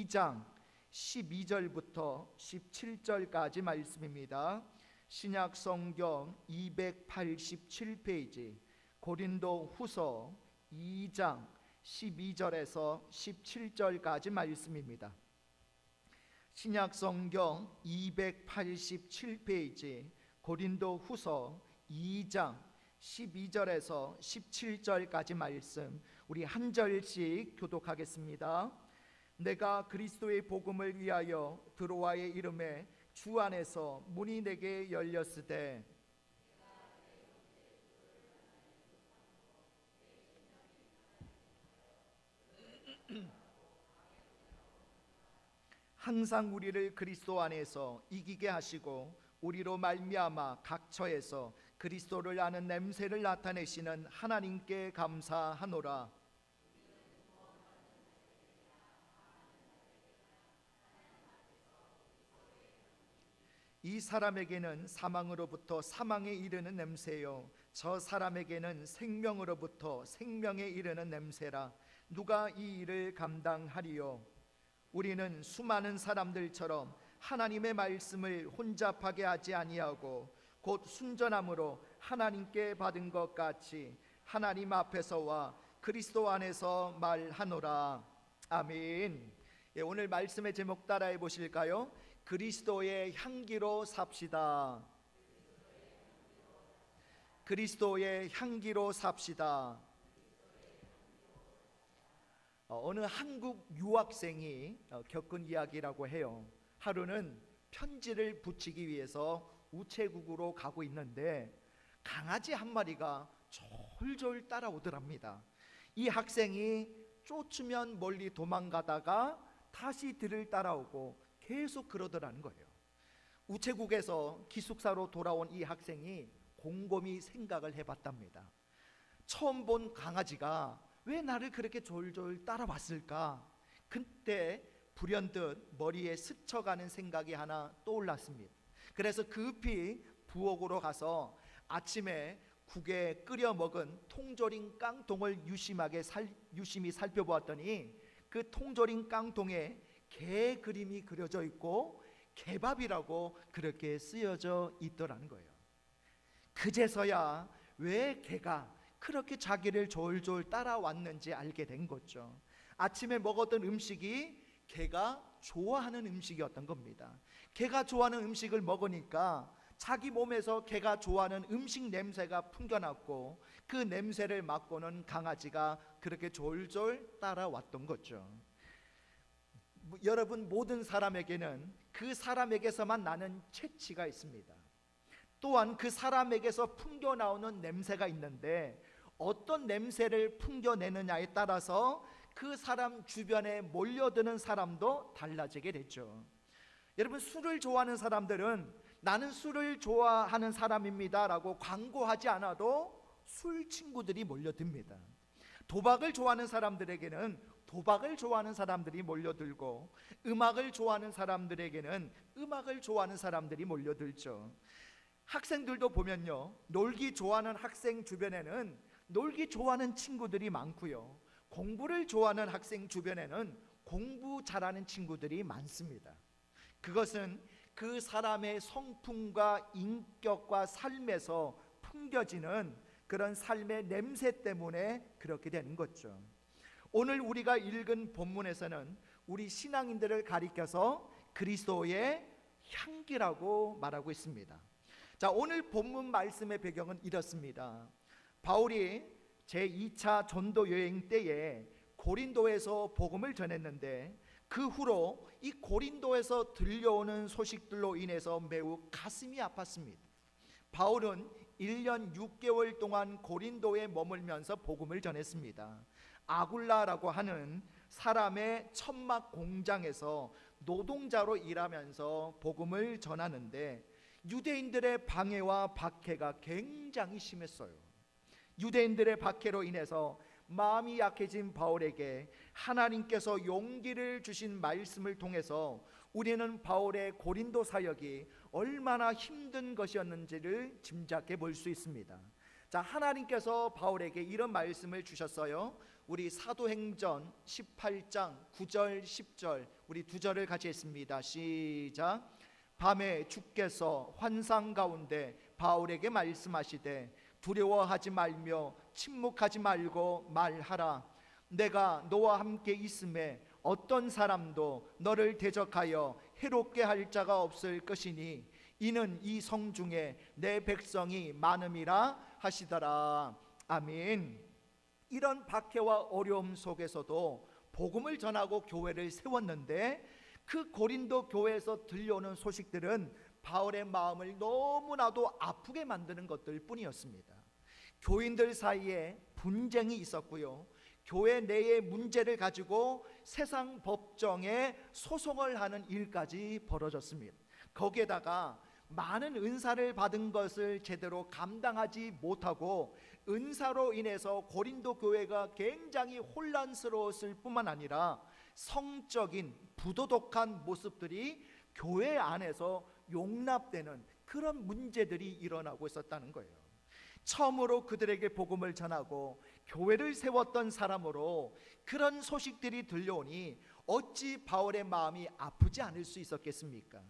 2장 12절부터 17절까지 말씀입니다. 신약 성경 287페이지 고린도 후서 2장 12절에서 17절까지 말씀입니다. 신약 성경 287페이지 고린도 후서 2장 12절에서 17절까지 말씀, 우리 한 절씩 교독하겠습니다. 내가 그리스도의 복음을 위하여 드로아의 이름에 주 안에서 문이 내게 열렸으되 항상 우리를 그리스도 안에서 이기게 하시고 우리로 말미암아 각 처에서 그리스도를 아는 냄새를 나타내시는 하나님께 감사하노라. 이 사람에게는 사망으로부터 사망에 이르는 냄새요, 저 사람에게는 생명으로부터 생명에 이르는 냄새라. 누가 이 일을 감당하리요? 우리는 수많은 사람들처럼 하나님의 말씀을 혼잡하게 하지 아니하고 곧 순전함으로 하나님께 받은 것 같이 하나님 앞에서와 그리스도 안에서 말하노라. 아멘. 오늘 말씀의 제목 따라해 보실까요? 그리스도의 향기로 삽시다. 그리스도의 향기로 삽시다. 어느 한국 유학생이 겪은 이야기라고 해요. 하루는 편지를 붙이기 위해서 우체국으로 가고 있는데 강아지 한 마리가 졸졸 따라오더랍니다. 이 학생이 쫓으면 멀리 도망가다가 다시 뒤를 따라오고 계속 그러더라는 거예요. 우체국에서 기숙사로 돌아온 이 학생이 곰곰이 생각을 해봤답니다. 처음 본 강아지가 왜 나를 그렇게 졸졸 따라왔을까? 그때 불현듯 머리에 스쳐가는 생각이 하나 떠올랐습니다. 그래서 급히 부엌으로 가서 아침에 국에 끓여 먹은 통조림 깡통을 유심히 살펴보았더니 그 통조림 깡통에 개 그림이 그려져 있고 개밥이라고 그렇게 쓰여져 있더라는 거예요. 그제서야 왜 개가 그렇게 자기를 졸졸 따라왔는지 알게 된 거죠. 아침에 먹었던 음식이 개가 좋아하는 음식이었던 겁니다. 개가 좋아하는 음식을 먹으니까 자기 몸에서 개가 좋아하는 음식 냄새가 풍겨났고 그 냄새를 맡고는 강아지가 그렇게 졸졸 따라왔던 거죠. 여러분, 모든 사람에게는 그 사람에게서만 나는 체취가 있습니다. 또한 그 사람에게서 풍겨나오는 냄새가 있는데 어떤 냄새를 풍겨내느냐에 따라서 그 사람 주변에 몰려드는 사람도 달라지게 됐죠. 여러분, 술을 좋아하는 사람들은 나는 술을 좋아하는 사람입니다 라고 광고하지 않아도 술 친구들이 몰려듭니다. 도박을 좋아하는 사람들에게는 도박을 좋아하는 사람들이 몰려들고 음악을 좋아하는 사람들에게는 음악을 좋아하는 사람들이 몰려들죠. 학생들도 보면요, 놀기 좋아하는 학생 주변에는 놀기 좋아하는 친구들이 많고요, 공부를 좋아하는 학생 주변에는 공부 잘하는 친구들이 많습니다. 그것은 그 사람의 성품과 인격과 삶에서 풍겨지는 그런 삶의 냄새 때문에 그렇게 되는 거죠. 오늘 우리가 읽은 본문에서는 우리 신앙인들을 가리켜서 그리스도의 향기라고 말하고 있습니다. 자, 오늘 본문 말씀의 배경은 이렇습니다. 바울이 제2차 전도 여행 때에 고린도에서 복음을 전했는데 그 후로 이 고린도에서 들려오는 소식들로 인해서 매우 가슴이 아팠습니다. 바울은 1년 6개월 동안 고린도에 머물면서 복음을 전했습니다. 아굴라라고 하는 사람의 천막 공장에서 노동자로 일하면서 복음을 전하는데 유대인들의 방해와 박해가 굉장히 심했어요. 유대인들의 박해로 인해서 마음이 약해진 바울에게 하나님께서 용기를 주신 말씀을 통해서 우리는 바울의 고린도 사역이 얼마나 힘든 것이었는지를 짐작해 볼 수 있습니다. 자, 하나님께서 바울에게 이런 말씀을 주셨어요. 우리 사도행전 18장 9절 10절 우리 두 절을 같이 했습니다. 시작. 밤에 주께서 환상 가운데 바울에게 말씀하시되 두려워하지 말며 침묵하지 말고 말하라. 내가 너와 함께 있음에 어떤 사람도 너를 대적하여 해롭게 할 자가 없을 것이니 이는 이 성 중에 내 백성이 많음이라 하시더라. 아멘. 이런 박해와 어려움 속에서도 복음을 전하고 교회를 세웠는데 그 고린도 교회에서 들려오는 소식들은 바울의 마음을 너무나도 아프게 만드는 것들 뿐이었습니다. 교인들 사이에 분쟁이 있었고요, 교회 내의 문제를 가지고 세상 법정에 소송을 하는 일까지 벌어졌습니다. 거기에다가 많은 은사를 받은 것을 제대로 감당하지 못하고 은사로 인해서 고린도 교회가 굉장히 혼란스러웠을 뿐만 아니라 성적인 부도덕한 모습들이 교회 안에서 용납되는 그런 문제들이 일어나고 있었다는 거예요. 처음으로 그들에게 복음을 전하고 교회를 세웠던 사람으로 그런 소식들이 들려오니 어찌 바울의 마음이 아프지 않을 수 있었겠습니까?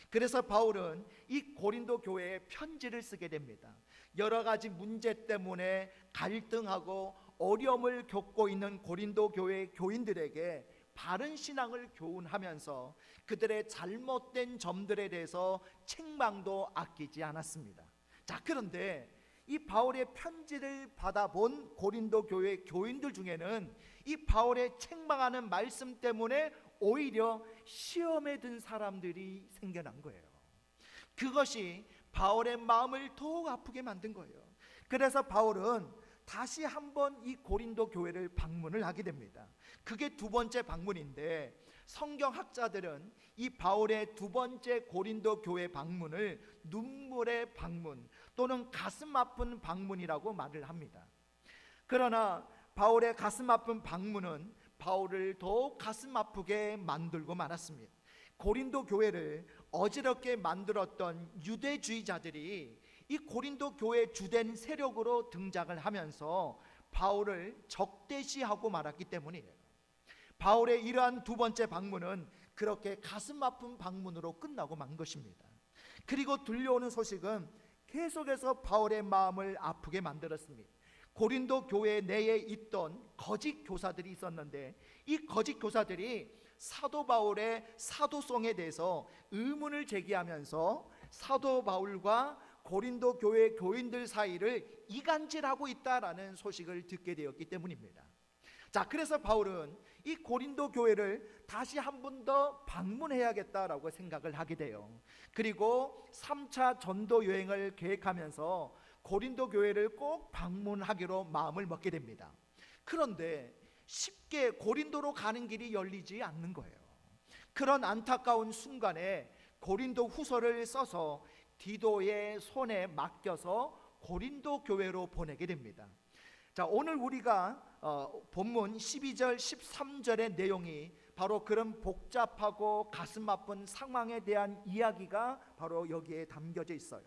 그래서 바울은 이 고린도 교회에 편지를 쓰게 됩니다. 여러 가지 문제 때문에 갈등하고 어려움을 겪고 있는 고린도 교회 교인들에게 바른 신앙을 교훈하면서 그들의 잘못된 점들에 대해서 책망도 아끼지 않았습니다. 자, 그런데 이 바울의 편지를 받아본 고린도 교회 교인들 중에는 이 바울의 책망하는 말씀 때문에 오히려 시험에 든 사람들이 생겨난 거예요. 그것이 바울의 마음을 더욱 아프게 만든 거예요. 그래서 바울은 다시 한번 이 고린도 교회를 방문을 하게 됩니다. 그게 두 번째 방문인데 성경학자들은 이 바울의 두 번째 고린도 교회 방문을 눈물의 방문 또는 가슴 아픈 방문이라고 말을 합니다. 그러나 바울의 가슴 아픈 방문은 바울을 더욱 가슴 아프게 만들고 말았습니다. 고린도 교회를 어지럽게 만들었던 유대주의자들이 이 고린도 교회 주된 세력으로 등장을 하면서 바울을 적대시하고 말았기 때문이에요. 바울의 이러한 두 번째 방문은 그렇게 가슴 아픈 방문으로 끝나고 만 것입니다. 그리고 들려오는 소식은 계속해서 바울의 마음을 아프게 만들었습니다. 고린도 교회 내에 있던 거짓 교사들이 있었는데 이 거짓 교사들이 사도 바울의 사도성에 대해서 의문을 제기하면서 사도 바울과 고린도 교회 교인들 사이를 이간질하고 있다라는 소식을 듣게 되었기 때문입니다. 자, 그래서 바울은 이 고린도 교회를 다시 한 번 더 방문해야겠다라고 생각을 하게 돼요. 그리고 3차 전도 여행을 계획하면서 고린도 교회를 꼭 방문하기로 마음을 먹게 됩니다. 그런데 쉽게 고린도로 가는 길이 열리지 않는 거예요. 그런 안타까운 순간에 고린도 후서를 써서 디도의 손에 맡겨서 고린도 교회로 보내게 됩니다. 자, 오늘 우리가 본문 12절 13절의 내용이 바로 그런 복잡하고 가슴 아픈 상황에 대한 이야기가 바로 여기에 담겨져 있어요.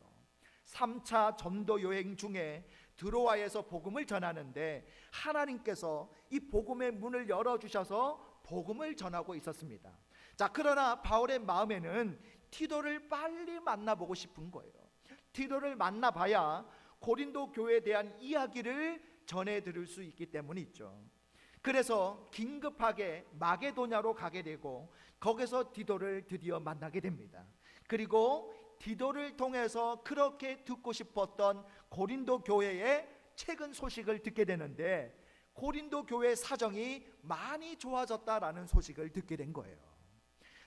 3차 전도 여행 중에 드로아에서 복음을 전하는데 하나님께서 이 복음의 문을 열어주셔서 복음을 전하고 있었습니다. 자, 그러나 바울의 마음에는 티도를 빨리 만나보고 싶은 거예요. 티도를 만나봐야 고린도 교회에 대한 이야기를 전해드릴 수 있기 때문이죠. 그래서 긴급하게 마게도냐로 가게 되고 거기서 디도를 드디어 만나게 됩니다. 그리고 디도를 통해서 그렇게 듣고 싶었던 고린도 교회의 최근 소식을 듣게 되는데 고린도 교회 사정이 많이 좋아졌다라는 소식을 듣게 된 거예요.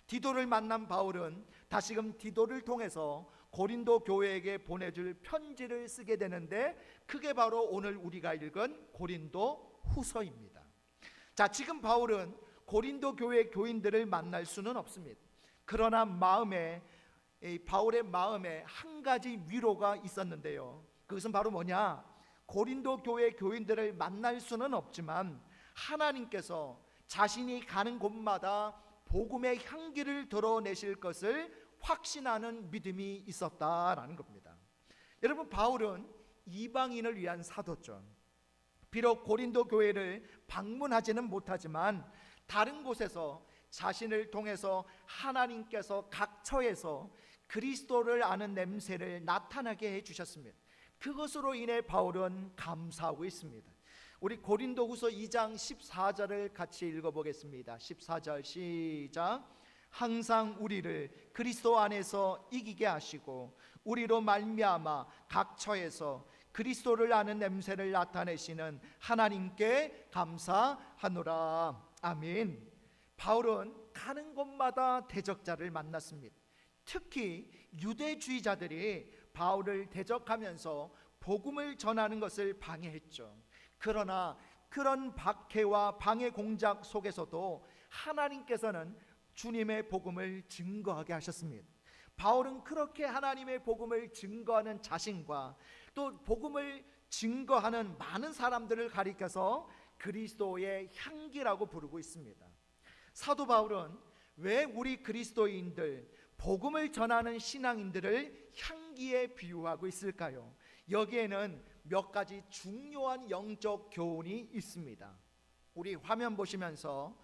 디도를 만난 바울은 다시금 디도를 통해서 고린도 교회에게 보내줄 편지를 쓰게 되는데 그게 바로 오늘 우리가 읽은 고린도 후서입니다. 자, 지금 바울은 고린도 교회 교인들을 만날 수는 없습니다. 그러나 바울의 마음에 한 가지 위로가 있었는데요. 그것은 바로 뭐냐? 고린도 교회 교인들을 만날 수는 없지만 하나님께서 자신이 가는 곳마다 복음의 향기를 드러내실 것을 확신하는 믿음이 있었다라는 겁니다. 여러분, 바울은 이방인을 위한 사도죠. 비록 고린도 교회를 방문하지는 못하지만 다른 곳에서 자신을 통해서 하나님께서 각 처에서 그리스도를 아는 냄새를 나타나게 해주셨습니다. 그것으로 인해 바울은 감사하고 있습니다. 우리 고린도후서 2장 14절을 같이 읽어보겠습니다. 14절 시작. 항상 우리를 그리스도 안에서 이기게 하시고 우리로 말미암아 각 처에서 그리스도를 아는 냄새를 나타내시는 하나님께 감사하노라. 아멘. 바울은 가는 곳마다 대적자를 만났습니다. 특히 유대주의자들이 바울을 대적하면서 복음을 전하는 것을 방해했죠. 그러나 그런 박해와 방해 공작 속에서도 하나님께서는 주님의 복음을 증거하게 하셨습니다. 바울은 그렇게 하나님의 복음을 증거하는 자신과 또 복음을 증거하는 많은 사람들을 가리켜서 그리스도의 향기라고 부르고 있습니다. 사도 바울은 왜 우리 그리스도인들, 복음을 전하는 신앙인들을 향기에 비유하고 있을까요? 여기에는 몇 가지 중요한 영적 교훈이 있습니다. 우리 화면 보시면서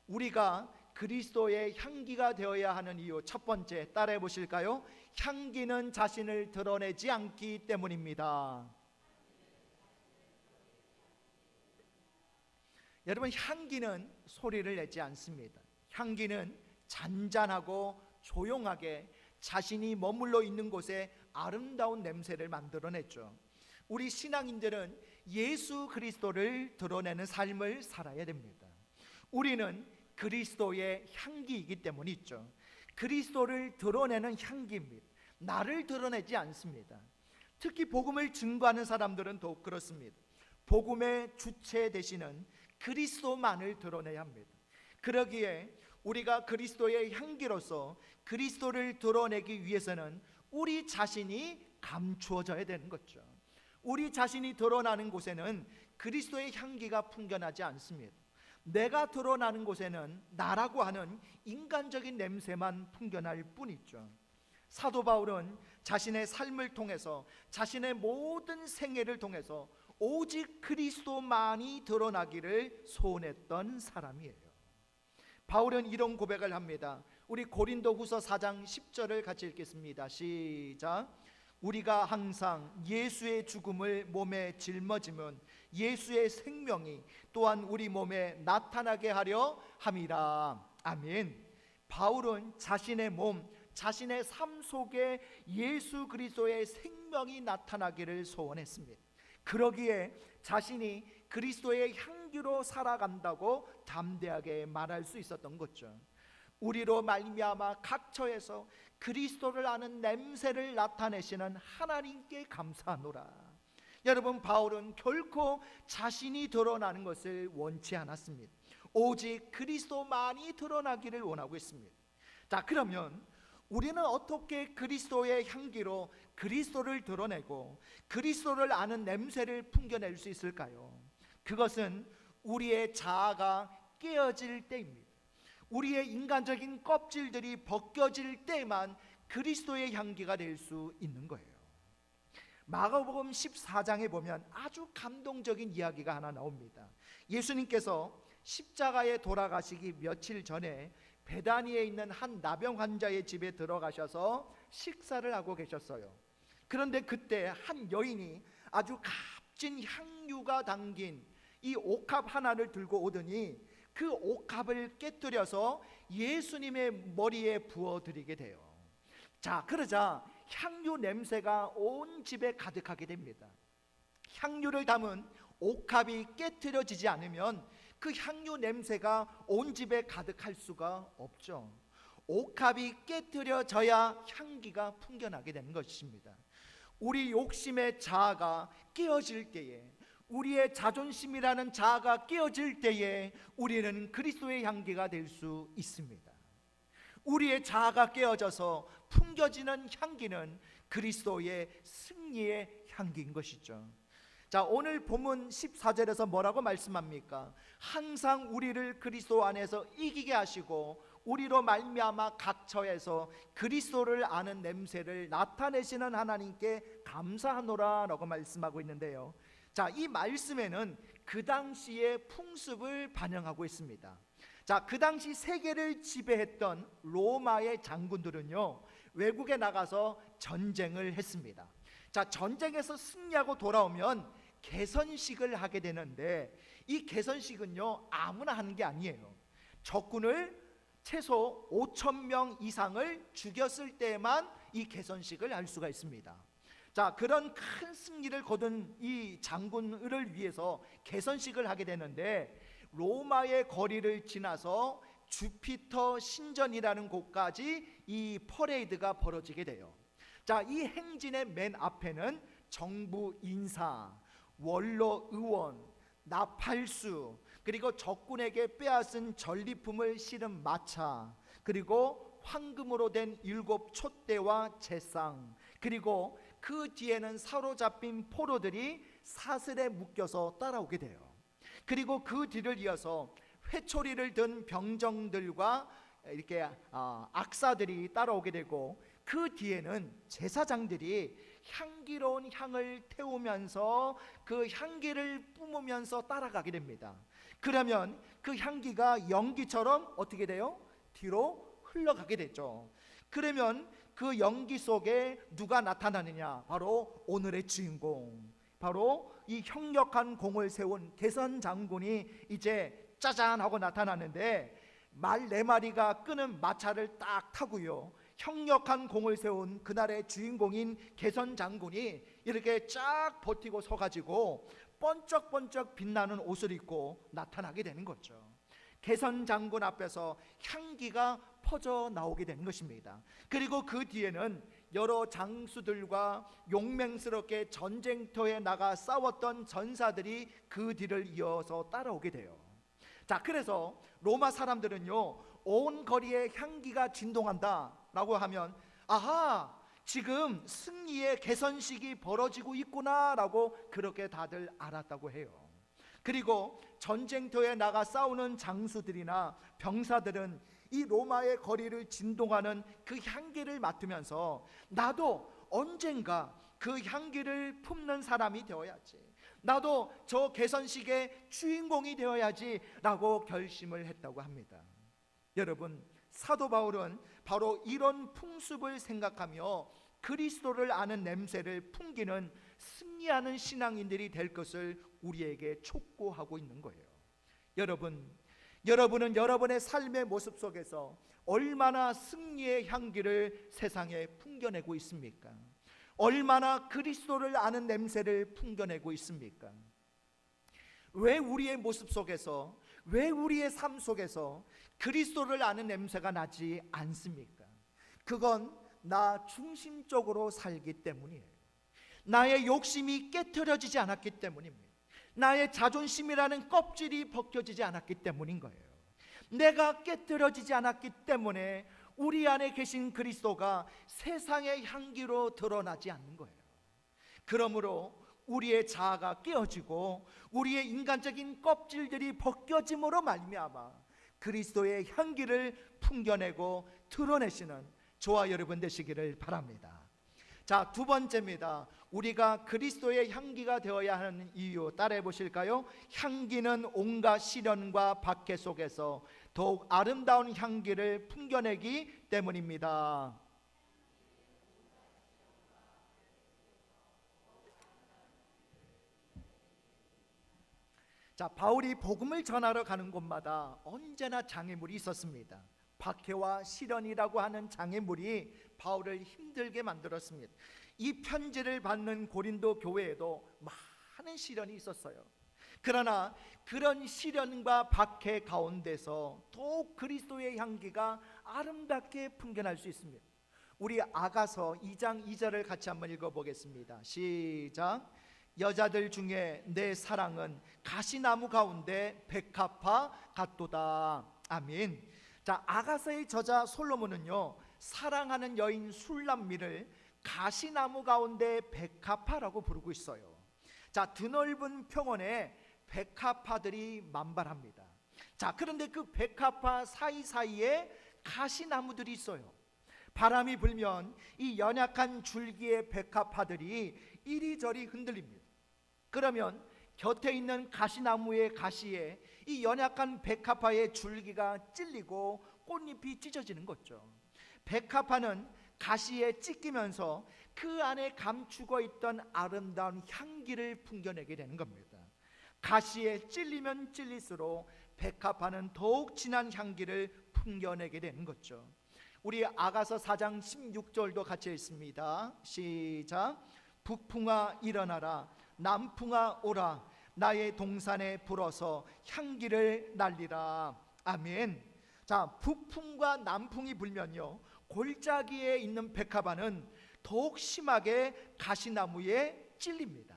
우리가 그리스도의 향기가 되어야 하는 이유, 첫 번째 따라해 보실까요? 향기는 자신을 드러내지 않기 때문입니다. 여러분, 향기는 소리를 내지 않습니다. 향기는 잔잔하고 조용하게 자신이 머물러 있는 곳에 아름다운 냄새를 만들어냈죠. 우리 신앙인들은 예수 그리스도를 드러내는 삶을 살아야 됩니다. 우리는 그리스도의 향기이기 때문이죠. 그리스도를 드러내는 향기입니다. 나를 드러내지 않습니다. 특히 복음을 증거하는 사람들은 더욱 그렇습니다. 복음의 주체 되시는 그리스도만을 드러내야 합니다. 그러기에 우리가 그리스도의 향기로서 그리스도를 드러내기 위해서는 우리 자신이 감추어져야 되는 거죠. 우리 자신이 드러나는 곳에는 그리스도의 향기가 풍겨나지 않습니다. 내가 드러나는 곳에는 나라고 하는 인간적인 냄새만 풍겨날 뿐이죠. 사도 바울은 자신의 삶을 통해서, 자신의 모든 생애를 통해서 오직 그리스도만이 드러나기를 소원했던 사람이에요. 바울은 이런 고백을 합니다. 우리 고린도후서 4장 10절을 같이 읽겠습니다. 시작. 우리가 항상 예수의 죽음을 몸에 짊어지면 예수의 생명이 또한 우리 몸에 나타나게 하려 함이라. 아멘. 바울은 자신의 몸, 자신의 삶 속에 예수 그리스도의 생명이 나타나기를 소원했습니다. 그러기에 자신이 그리스도의 향기로 살아간다고 담대하게 말할 수 있었던 거죠. 우리로 말미암아 각 처에서 그리스도를 아는 냄새를 나타내시는 하나님께 감사하노라. 여러분, 바울은 결코 자신이 드러나는 것을 원치 않았습니다. 오직 그리스도만이 드러나기를 원하고 있습니다. 자, 그러면 우리는 어떻게 그리스도의 향기로 그리스도를 드러내고 그리스도를 아는 냄새를 풍겨낼 수 있을까요? 그것은 우리의 자아가 깨어질 때입니다. 우리의 인간적인 껍질들이 벗겨질 때만 그리스도의 향기가 될 수 있는 거예요. 마가복음 14장에 보면 아주 감동적인 이야기가 하나 나옵니다. 예수님께서 십자가에 돌아가시기 며칠 전에 베다니에 있는 한 나병 환자의 집에 들어가셔서 식사를 하고 계셨어요. 그런데 그때 한 여인이 아주 값진 향유가 담긴 이 옥합 하나를 들고 오더니 그 옥합을 깨뜨려서 예수님의 머리에 부어드리게 돼요. 자, 그러자 향유 냄새가 온 집에 가득하게 됩니다. 향유를 담은 옥합이 깨뜨려지지 않으면 그 향유 냄새가 온 집에 가득할 수가 없죠. 옥합이 깨뜨려져야 향기가 풍겨나게 되는 것입니다. 우리 욕심의 자아가 깨어질 때에, 우리의 자존심이라는 자아가 깨어질 때에 우리는 그리스도의 향기가 될 수 있습니다. 우리의 자아가 깨어져서 풍겨지는 향기는 그리스도의 승리의 향기인 것이죠. 자, 오늘 본문 14절에서 뭐라고 말씀합니까? 항상 우리를 그리스도 안에서 이기게 하시고 우리로 말미암아 각 처에서 그리스도를 아는 냄새를 나타내시는 하나님께 감사하노라 라고 말씀하고 있는데요. 자, 이 말씀에는 그 당시의 풍습을 반영하고 있습니다. 자, 그 당시 세계를 지배했던 로마의 장군들은요, 외국에 나가서 전쟁을 했습니다. 자, 전쟁에서 승리하고 돌아오면 개선식을 하게 되는데, 이 개선식은요 아무나 하는 게 아니에요. 적군을 최소 5천 명 이상을 죽였을 때만 이 개선식을 할 수가 있습니다. 자, 그런 큰 승리를 거둔 이 장군을 위해서 개선식을 하게 되는데, 로마의 거리를 지나서 주피터 신전이라는 곳까지 이 퍼레이드가 벌어지게 돼요. 자, 이 행진의 맨 앞에는 정부 인사, 원로 의원, 나팔수, 그리고 적군에게 빼앗은 전리품을 실은 마차, 그리고 황금으로 된 7 촛대와 제상, 그리고 그 뒤에는 사로잡힌 포로들이 사슬에 묶여서 따라오게 돼요. 그리고 그 뒤를 이어서 회초리를 든 병정들과 이렇게 악사들이 따라오게 되고, 그 뒤에는 제사장들이 향기로운 향을 태우면서 그 향기를 뿜으면서 따라가게 됩니다. 그러면 그 향기가 연기처럼 어떻게 돼요? 뒤로 흘러가게 되죠. 그러면 그 연기 속에 누가 나타나느냐? 바로 오늘의 주인공, 바로 이 형력한 공을 세운 개선 장군이 이제 짜잔 하고 나타나는데, 말 4마리가 끄는 마차를 딱 타고요, 형력한 공을 세운 그날의 주인공인 개선 장군이 이렇게 쫙 버티고 서가지고 번쩍번쩍 빛나는 옷을 입고 나타나게 되는 거죠. 개선 장군 앞에서 향기가 퍼져 나오게 되는 것입니다. 그리고 그 뒤에는 여러 장수들과 용맹스럽게 전쟁터에 나가 싸웠던 전사들이 그 뒤를 이어서 따라오게 돼요. 자, 그래서 로마 사람들은요, 온 거리에 향기가 진동한다 라고 하면, 아하, 지금 승리의 개선식이 벌어지고 있구나 라고 그렇게 다들 알았다고 해요. 그리고 전쟁터에 나가 싸우는 장수들이나 병사들은 이 로마의 거리를 진동하는 그 향기를 맡으면서, 나도 언젠가 그 향기를 품는 사람이 되어야지, 나도 저 개선식의 주인공이 되어야지 라고 결심을 했다고 합니다. 여러분, 사도 바울은 바로 이런 풍습을 생각하며 그리스도를 아는 냄새를 풍기는 승리하는 신앙인들이 될 것을 우리에게 촉구하고 있는 거예요. 여러분은 여러분의 삶의 모습 속에서 얼마나 승리의 향기를 세상에 풍겨내고 있습니까? 얼마나 그리스도를 아는 냄새를 풍겨내고 있습니까? 왜 우리의 모습 속에서, 왜 우리의 삶 속에서 그리스도를 아는 냄새가 나지 않습니까? 그건 나 중심적으로 살기 때문이에요. 나의 욕심이 깨트려지지 않았기 때문입니다. 나의 자존심이라는 껍질이 벗겨지지 않았기 때문인 거예요. 내가 깨트려지지 않았기 때문에 우리 안에 계신 그리스도가 세상의 향기로 드러나지 않는 거예요. 그러므로 우리의 자아가 깨어지고 우리의 인간적인 껍질들이 벗겨짐으로 말미암아 그리스도의 향기를 풍겨내고 드러내시는 저와 여러분 되시기를 바랍니다. 자, 2번째입니다. 우리가 그리스도의 향기가 되어야 하는 이유, 따라해 보실까요? 향기는 온갖 시련과 박해 속에서 더욱 아름다운 향기를 풍겨내기 때문입니다. 자, 바울이 복음을 전하러 가는 곳마다 언제나 장애물이 있었습니다. 박해와 시련이라고 하는 장애물이 바울을 힘들게 만들었습니다. 이 편지를 받는 고린도 교회에도 많은 시련이 있었어요. 그러나 그런 시련과 박해 가운데서 더욱 그리스도의 향기가 아름답게 풍겨날 수 있습니다. 우리 아가서 2장 2절을 같이 한번 읽어보겠습니다. 시작. 여자들 중에 내 사랑은 가시나무 가운데 백합화 같도다. 아멘. 자, 아가서의 저자 솔로몬은요, 사랑하는 여인 술람미를 가시나무 가운데 백합화라고 부르고 있어요. 자, 드넓은 평원에 백합화들이 만발합니다. 자, 그런데 그 백합화 사이사이에 가시나무들이 있어요. 바람이 불면 이 연약한 줄기의 백합화들이 이리저리 흔들립니다. 그러면 곁에 있는 가시나무의 가시에 이 연약한 백합화의 줄기가 찔리고 꽃잎이 찢어지는 거죠. 백합화는 가시에 찢기면서 그 안에 감추고 있던 아름다운 향기를 풍겨내게 되는 겁니다. 가시에 찔리면 찔릴수록 백합화는 더욱 진한 향기를 풍겨내게 되는 거죠. 우리 아가서 4장 16절도 같이 있습니다. 시작. 북풍아 일어나라, 남풍아 오라, 나의 동산에 불어서 향기를 날리라. 아멘. 자, 북풍과 남풍이 불면요, 골짜기에 있는 백합화는 더욱 심하게 가시나무에 찔립니다.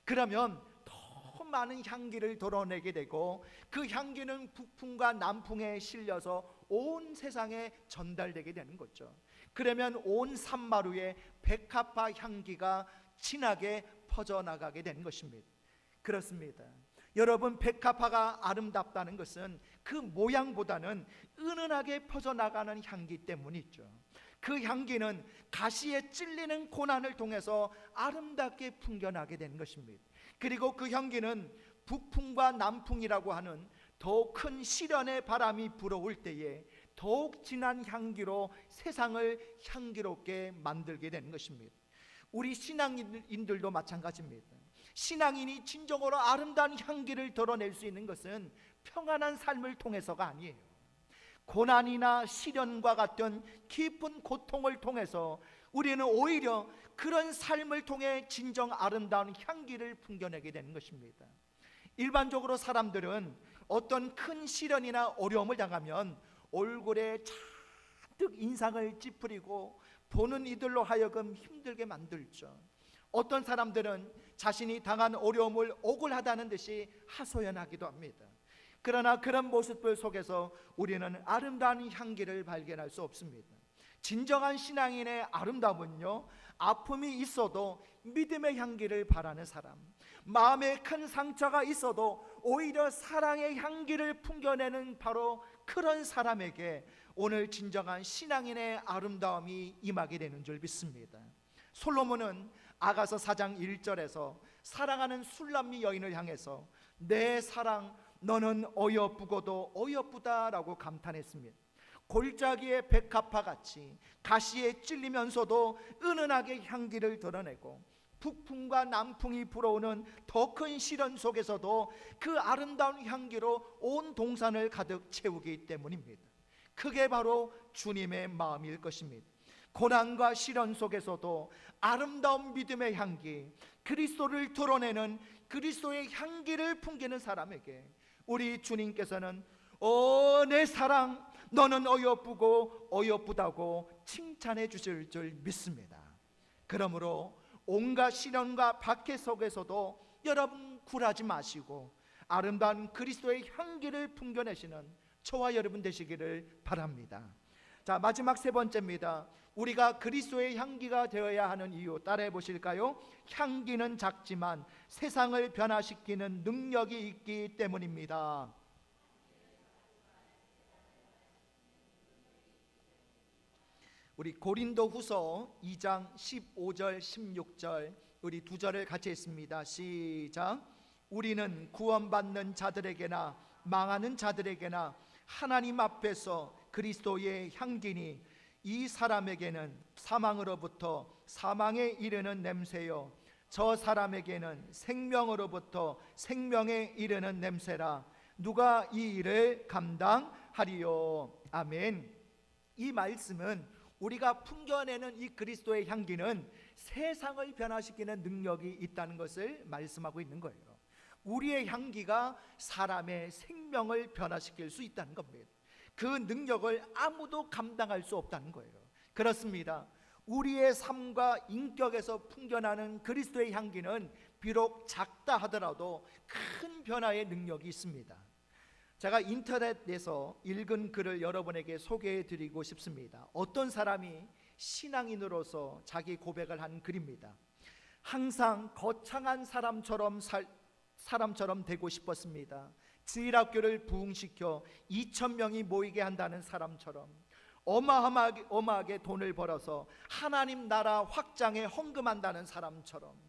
그러면 더 많은 향기를 드러내게 되고 그 향기는 북풍과 남풍에 실려서 온 세상에 전달되게 되는 거죠. 그러면 온 산마루에 백합화 향기가 진하게 퍼져나가게 되는 것입니다. 그렇습니다. 여러분, 백합화가 아름답다는 것은 그 모양보다는 은은하게 퍼져나가는 향기 때문이죠. 그 향기는 가시에 찔리는 고난을 통해서 아름답게 풍겨나게 되는 것입니다. 그리고 그 향기는 북풍과 남풍이라고 하는 더 큰 시련의 바람이 불어올 때에 더욱 진한 향기로 세상을 향기롭게 만들게 되는 것입니다. 우리 신앙인들도 마찬가지입니다. 신앙인이 진정으로 아름다운 향기를 드러낼 수 있는 것은 평안한 삶을 통해서가 아니에요. 고난이나 시련과 같은 깊은 고통을 통해서 우리는 오히려 그런 삶을 통해 진정 아름다운 향기를 풍겨내게 되는 것입니다. 일반적으로 사람들은 어떤 큰 시련이나 어려움을 당하면 얼굴에 잔뜩 인상을 찌푸리고 보는 이들로 하여금 힘들게 만들죠. 어떤 사람들은 자신이 당한 어려움을 억울하다는 듯이 하소연하기도 합니다. 그러나 그런 모습들 속에서 우리는 아름다운 향기를 발견할 수 없습니다. 진정한 신앙인의 아름다움은요, 아픔이 있어도 믿음의 향기를 바라는 사람, 마음에 큰 상처가 있어도 오히려 사랑의 향기를 풍겨내는 바로 그런 사람에게 오늘 진정한 신앙인의 아름다움이 임하게 되는 줄 믿습니다. 솔로몬은 아가서 4장 1절에서 사랑하는 술람미 여인을 향해서 내 사랑 너는 어여쁘고도 어여쁘다라고 감탄했습니다. 골짜기의 백합화같이 가시에 찔리면서도 은은하게 향기를 드러내고 북풍과 남풍이 불어오는 더 큰 시련 속에서도 그 아름다운 향기로 온 동산을 가득 채우기 때문입니다. 그게 바로 주님의 마음일 것입니다. 고난과 시련 속에서도 아름다운 믿음의 향기, 그리스도를 드러내는 그리스도의 향기를 풍기는 사람에게 우리 주님께서는 내 사랑 너는 어여쁘고 어여쁘다고 칭찬해 주실 줄 믿습니다. 그러므로 온갖 시련과 박해 속에서도 여러분 굴하지 마시고 아름다운 그리스도의 향기를 풍겨내시는 저와 여러분 되시기를 바랍니다. 자, 마지막 세 번째입니다. 우리가 그리스도의 향기가 되어야 하는 이유 따라해 보실까요? 향기는 작지만 세상을 변화시키는 능력이 있기 때문입니다. 우리 고린도후서 2장 15절 16절 우리 두 절을 같이 읽습니다. 시작. 우리는 구원받는 자들에게나 망하는 자들에게나 하나님 앞에서 그리스도의 향기니 이 사람에게는 사망으로부터 사망에 이르는 냄새요 저 사람에게는 생명으로부터 생명에 이르는 냄새라. 누가 이 일을 감당하리요. 아멘. 이 말씀은 우리가 풍겨내는 이 그리스도의 향기는 세상을 변화시키는 능력이 있다는 것을 말씀하고 있는 거예요. 우리의 향기가 사람의 생명을 변화시킬 수 있다는 겁니다. 그 능력을 아무도 감당할 수 없다는 거예요. 그렇습니다. 우리의 삶과 인격에서 풍겨나는 그리스도의 향기는 비록 작다 하더라도 큰 변화의 능력이 있습니다. 제가 인터넷에서 읽은 글을 여러분에게 소개해 드리고 싶습니다. 어떤 사람이 신앙인으로서 자기 고백을 한 글입니다. 항상 거창한 사람처럼 되고 싶었습니다. 주일학교를 부흥시켜 2,000명이 모이게 한다는 사람처럼 어마어마하게 돈을 벌어서 하나님 나라 확장에 헌금한다는 사람처럼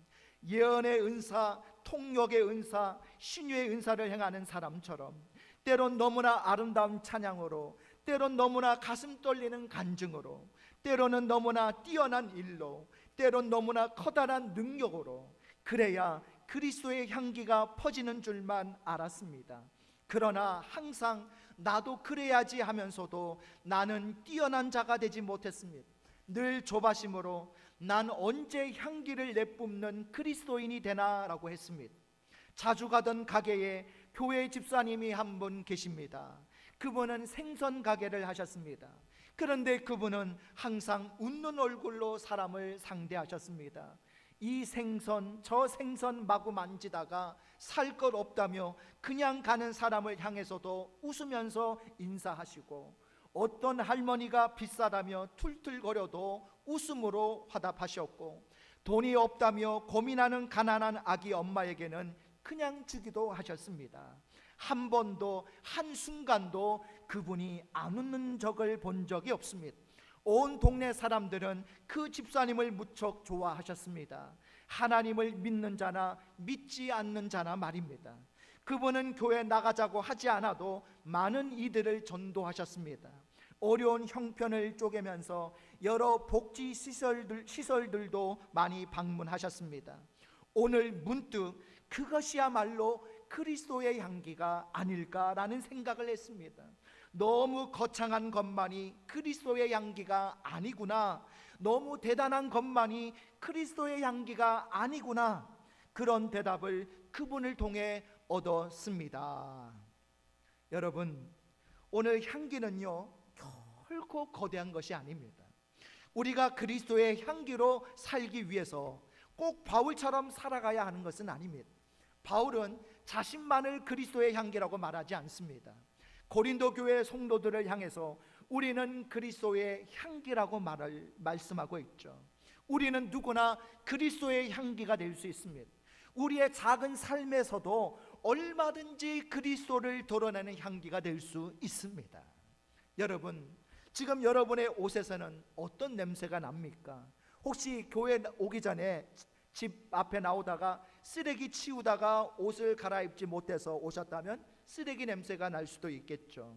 예언의 은사, 통역의 은사, 신유의 은사를 행하는 사람처럼 때론 너무나 아름다운 찬양으로, 때론 너무나 가슴 떨리는 간증으로, 때로는 너무나 뛰어난 일로, 때론 너무나 커다란 능력으로 그래야 그리스도의 향기가 퍼지는 줄만 알았습니다. 그러나 항상 나도 그래야지 하면서도 나는 뛰어난 자가 되지 못했습니다. 늘 조바심으로 난 언제 향기를 내뿜는 그리스도인이 되나라고 했습니다. 자주 가던 가게에 교회 집사님이 한 분 계십니다. 그분은 생선 가게를 하셨습니다. 그런데 그분은 항상 웃는 얼굴로 사람을 상대하셨습니다. 이 생선 저 생선 마구 만지다가 살 것 없다며 그냥 가는 사람을 향해서도 웃으면서 인사하시고, 어떤 할머니가 비싸다며 툴툴거려도 웃음으로 화답하셨고, 돈이 없다며 고민하는 가난한 아기 엄마에게는 그냥 주기도 하셨습니다. 한 번도 한순간도 그분이 안 웃는 적을 본 적이 없습니다. 온 동네 사람들은 그 집사님을 무척 좋아하셨습니다. 하나님을 믿는 자나 믿지 않는 자나 말입니다. 그분은 교회 나가자고 하지 않아도 많은 이들을 전도하셨습니다. 어려운 형편을 쪼개면서 여러 복지 시설들도 많이 방문하셨습니다. 오늘 문득 그것이야말로 그리스도의 향기가 아닐까라는 생각을 했습니다. 너무 거창한 것만이 그리스도의 향기가 아니구나, 너무 대단한 것만이 그리스도의 향기가 아니구나, 그런 대답을 그분을 통해 얻었습니다. 여러분, 오늘 향기는요 결코 거대한 것이 아닙니다. 우리가 그리스도의 향기로 살기 위해서 꼭 바울처럼 살아가야 하는 것은 아닙니다. 바울은 자신만을 그리스도의 향기라고 말하지 않습니다. 고린도 교회 성도들을 향해서 우리는 그리스도의 향기라고 말씀하고 있죠. 우리는 누구나 그리스도의 향기가 될 수 있습니다. 우리의 작은 삶에서도 얼마든지 그리스도를 드러내는 향기가 될 수 있습니다. 여러분, 지금 여러분의 옷에서는 어떤 냄새가 납니까? 혹시 교회 오기 전에 집 앞에 나오다가 쓰레기 치우다가 옷을 갈아입지 못해서 오셨다면 쓰레기 냄새가 날 수도 있겠죠.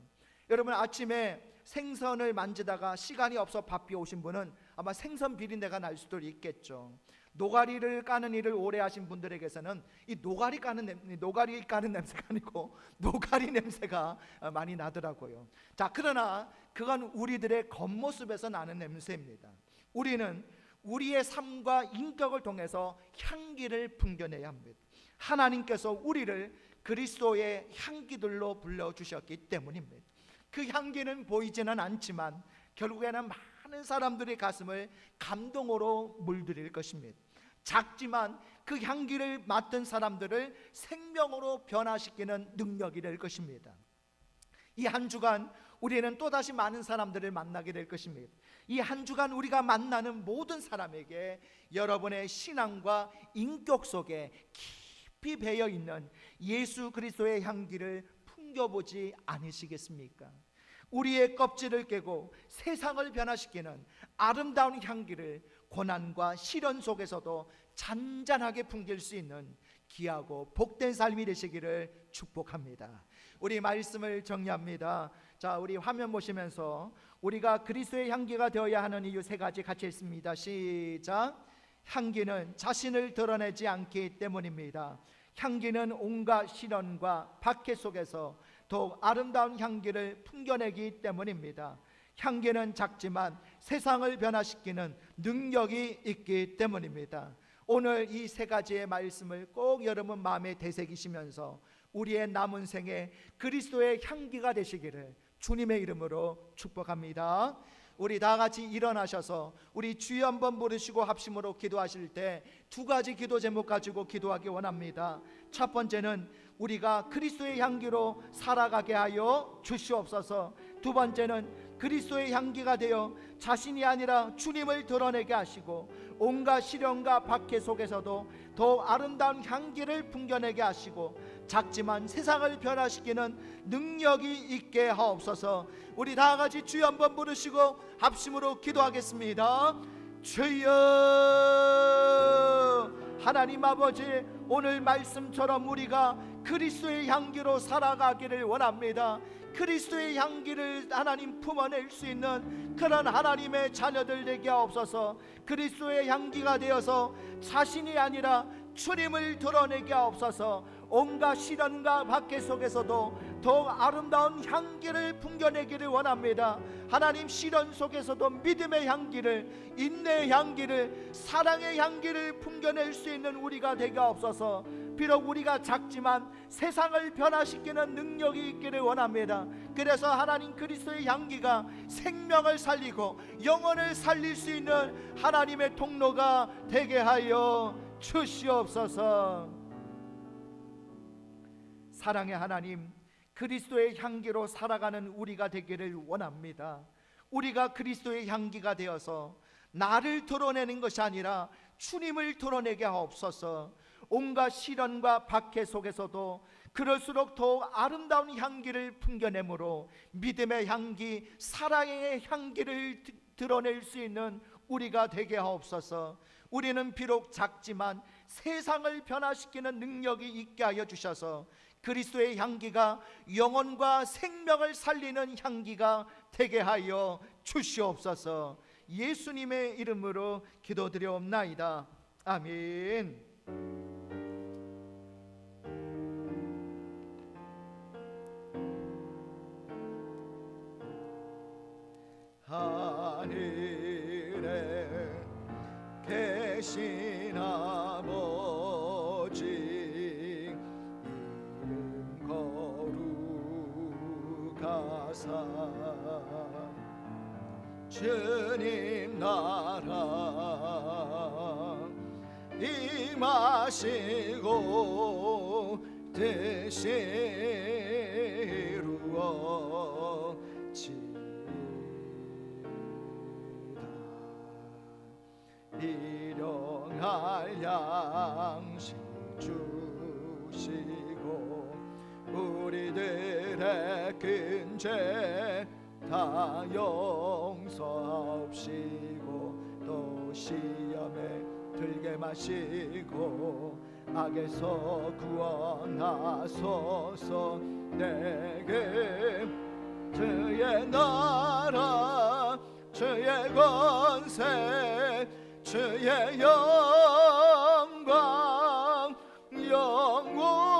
여러분, 아침에 생선을 만지다가 시간이 없어 바삐 오신 분은 아마 생선 비린내가 날 수도 있겠죠. 노가리를 까는 일을 오래 하신 분들에게서는 이 노가리 까는 냄새가 아니고 노가리 냄새가 많이 나더라고요. 자, 그러나 그건 우리들의 겉모습에서 나는 냄새입니다. 우리는 우리의 삶과 인격을 통해서 향기를 풍겨내야 합니다. 하나님께서 우리를 그리스도의 향기들로 불러주셨기 때문입니다. 그 향기는 보이지는 않지만 결국에는 많은 사람들의 가슴을 감동으로 물들일 것입니다. 작지만 그 향기를 맡은 사람들을 생명으로 변화시키는 능력이 될 것입니다. 이 한 주간 우리는 또다시 많은 사람들을 만나게 될 것입니다. 이 한 주간 우리가 만나는 모든 사람에게 여러분의 신앙과 인격 속에 깊이 배어 있는 예수 그리스도의 향기를 풍겨보지 않으시겠습니까? 우리의 껍질을 깨고 세상을 변화시키는 아름다운 향기를 고난과 시련 속에서도 잔잔하게 풍길 수 있는 귀하고 복된 삶이 되시기를 축복합니다. 우리 말씀을 정리합니다. 자, 우리 화면 보시면서 우리가 그리스도의 향기가 되어야 하는 이유 세 가지 같이 읽습니다. 시작. 향기는 자신을 드러내지 않기 때문입니다. 향기는 온갖 시련과 박해 속에서 더욱 아름다운 향기를 풍겨내기 때문입니다. 향기는 작지만 세상을 변화시키는 능력이 있기 때문입니다. 오늘 이 세 가지의 말씀을 꼭 여러분 마음에 되새기시면서 우리의 남은 생에 그리스도의 향기가 되시기를 주님의 이름으로 축복합니다. 우리 다 같이 일어나셔서 우리 주여 한번 부르시고 합심으로 기도하실 때 두 가지 기도 제목 가지고 기도하기 원합니다. 첫 번째는 우리가 그리스도의 향기로 살아가게 하여 주시옵소서. 두 번째는 그리스도의 향기가 되어 자신이 아니라 주님을 드러내게 하시고 온갖 시련과 박해 속에서도 더 아름다운 향기를 풍겨내게 하시고 작지만 세상을 변화시키는 능력이 있게 하옵소서. 우리 다 같이 주여 한번 부르시고 합심으로 기도하겠습니다. 주여 하나님 아버지, 오늘 말씀처럼 우리가 그리스도의 향기로 살아가기를 원합니다. 그리스도의 향기를 하나님 품어낼 수 있는 그런 하나님의 자녀들 되게 하옵소서. 그리스도의 향기가 되어서 자신이 아니라 주님을 드러내게 하옵소서. 온갖 시련과 박해 속에서도 더욱 아름다운 향기를 풍겨내기를 원합니다. 하나님, 시련 속에서도 믿음의 향기를, 인내의 향기를, 사랑의 향기를 풍겨낼 수 있는 우리가 되게 하옵소서. 비록 우리가 작지만 세상을 변화시키는 능력이 있기를 원합니다. 그래서 하나님, 그리스도의 향기가 생명을 살리고 영혼을 살릴 수 있는 하나님의 통로가 되게 하여 주시옵소서. 사랑의 하나님, 그리스도의 향기로 살아가는 우리가 되기를 원합니다. 우리가 그리스도의 향기가 되어서 나를 드러내는 것이 아니라 주님을 드러내게 하옵소서. 온갖 시련과 박해 속에서도 그럴수록 더욱 아름다운 향기를 풍겨내므로 믿음의 향기, 사랑의 향기를 드러낼 수 있는 우리가 되게 하옵소서. 우리는 비록 작지만 세상을 변화시키는 능력이 있게 하여 주셔서 그리스도의 향기가 영혼과 생명을 살리는 향기가 되게 하여 주시옵소서. 예수님의 이름으로 기도드려옵나이다. 아멘. 하늘에 계신 아버지, 이름 거룩하사 주님 나라 임하시고 뜻이 이루어지이다. 일용할 양식 주시고 우리들의 큰 죄 다 용서하옵시고 또 시험에 들게 마시고 악에서 구원하소서. 내게 주의 나라, 주의 권세, 주의 영광 영원히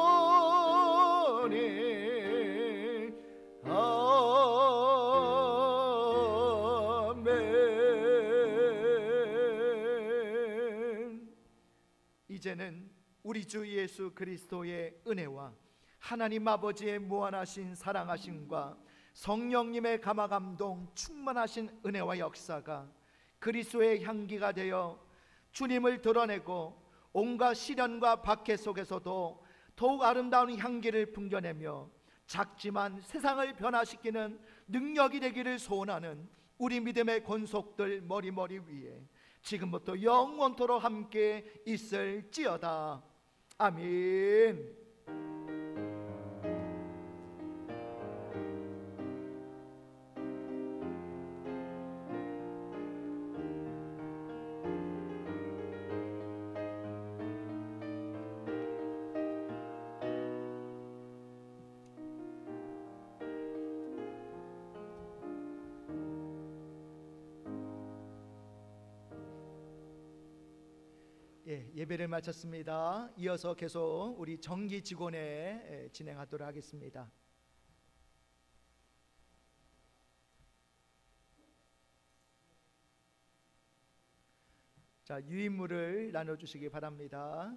아멘. 이제는 우리 주 예수 그리스도의 은혜와 하나님 아버지의 무한하신 사랑하심과 성령님의 감화감동 충만하신 은혜와 역사가 그리스도의 향기가 되어 주님을 드러내고 온갖 시련과 박해 속에서도 더욱 아름다운 향기를 풍겨내며 작지만 세상을 변화시키는 능력이 되기를 소원하는 우리 믿음의 권속들 머리머리 위에 지금부터 영원토록 함께 있을지어다. 아멘. 예배를 마쳤습니다. 이어서 계속 우리 정기 직원회 진행하도록 하겠습니다. 자, 유인물을 나눠주시기 바랍니다.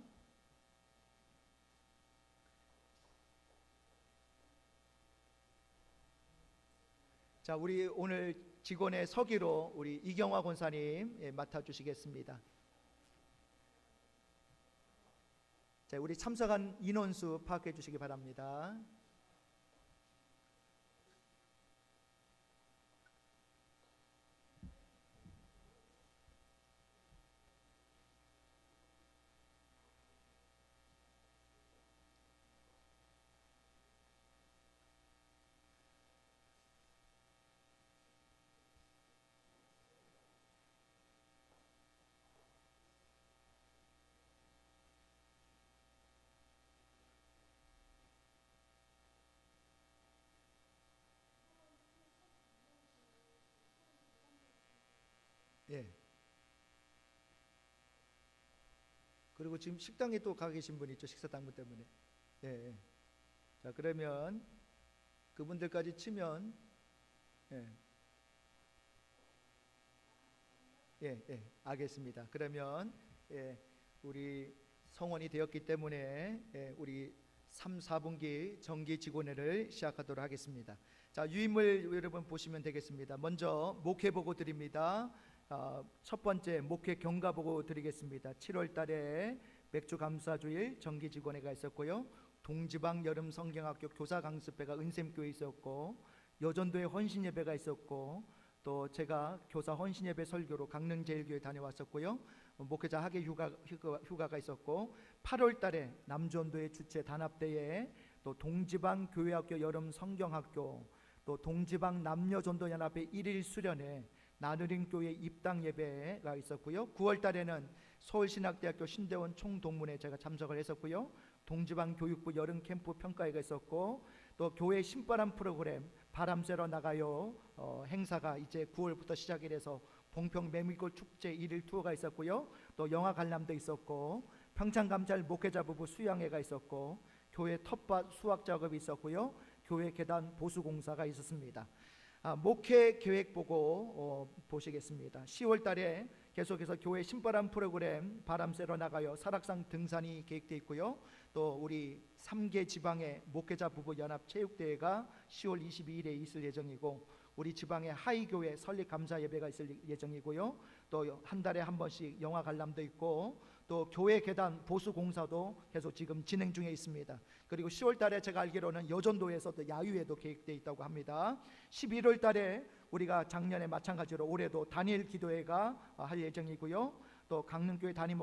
자, 우리 오늘 직원의 서기로 우리 이경화 권사님 맡아주시겠습니다. 자, 우리 참석한 인원수 파악해 주시기 바랍니다. 예. 그리고 지금 식당에 또 가 계신 분 있죠. 식사 당분 때문에. 예. 예. 자, 그러면 그분들까지 치면 예. 예, 예. 알겠습니다. 그러면 예, 우리 성원이 되었기 때문에 예, 우리 3, 4분기 정기 직원회를 시작하도록 하겠습니다. 자, 유임을 여러분 보시면 되겠습니다. 먼저 목회 보고 드립니다. 첫 번째 목회 경과 보고 드리겠습니다. 7월 달에 맥주 감사주일 정기 직원회가 있었고요. 동지방 여름 성경학교 교사 강습회가 은샘교회에 있었고, 여전도에 헌신 예배가 있었고, 또 제가 교사 헌신 예배 설교로 강릉제일교회 다녀왔었고요. 목회자 학예 휴가가 있었고, 8월 달에 남전도의 주최 단합대회, 또 동지방 교회학교 여름 성경학교, 또 동지방 남녀전도연합회 1일 수련회, 나누림교회 입당 예배가 있었고요. 9월 달에는 서울신학대학교 신대원 총동문회 제가 참석을 했었고요. 동지방 교육부 여름 캠프 평가회가 있었고, 또 교회 신바람 프로그램 바람 쐬러 나가요 행사가 이제 9월부터 시작이 돼서 봉평 메밀골 축제 1일 투어가 있었고요. 또 영화 관람도 있었고, 평창감찰 목회자 부부 수양회가 있었고, 교회 텃밭 수확 작업이 있었고요. 교회 계단 보수 공사가 있었습니다. 목회 계획 보고 보시겠습니다. 10월 달에 계속해서 교회 신바람 프로그램 바람 쐬러 나가요 설악산 등산이 계획되어 있고요. 또 우리 3개 지방의 목회자 부부 연합 체육대회가 10월 22일에 있을 예정이고, 우리 지방의 하이교회 설립 감사 예배가 있을 예정이고요. 또 한 달에 한 번씩 영화 관람도 있고, 또 교회 계단 보수 공사도 계속 지금 진행 중에 있습니다. 그리고 10월 달에 제가 알기로는 여전도에서 또 야유회도 계획되어 있다고 합니다. 11월 달에 우리가 작년에 마찬가지로 올해도 단일 기도회가 할 예정이고요. 또 강릉교회 담임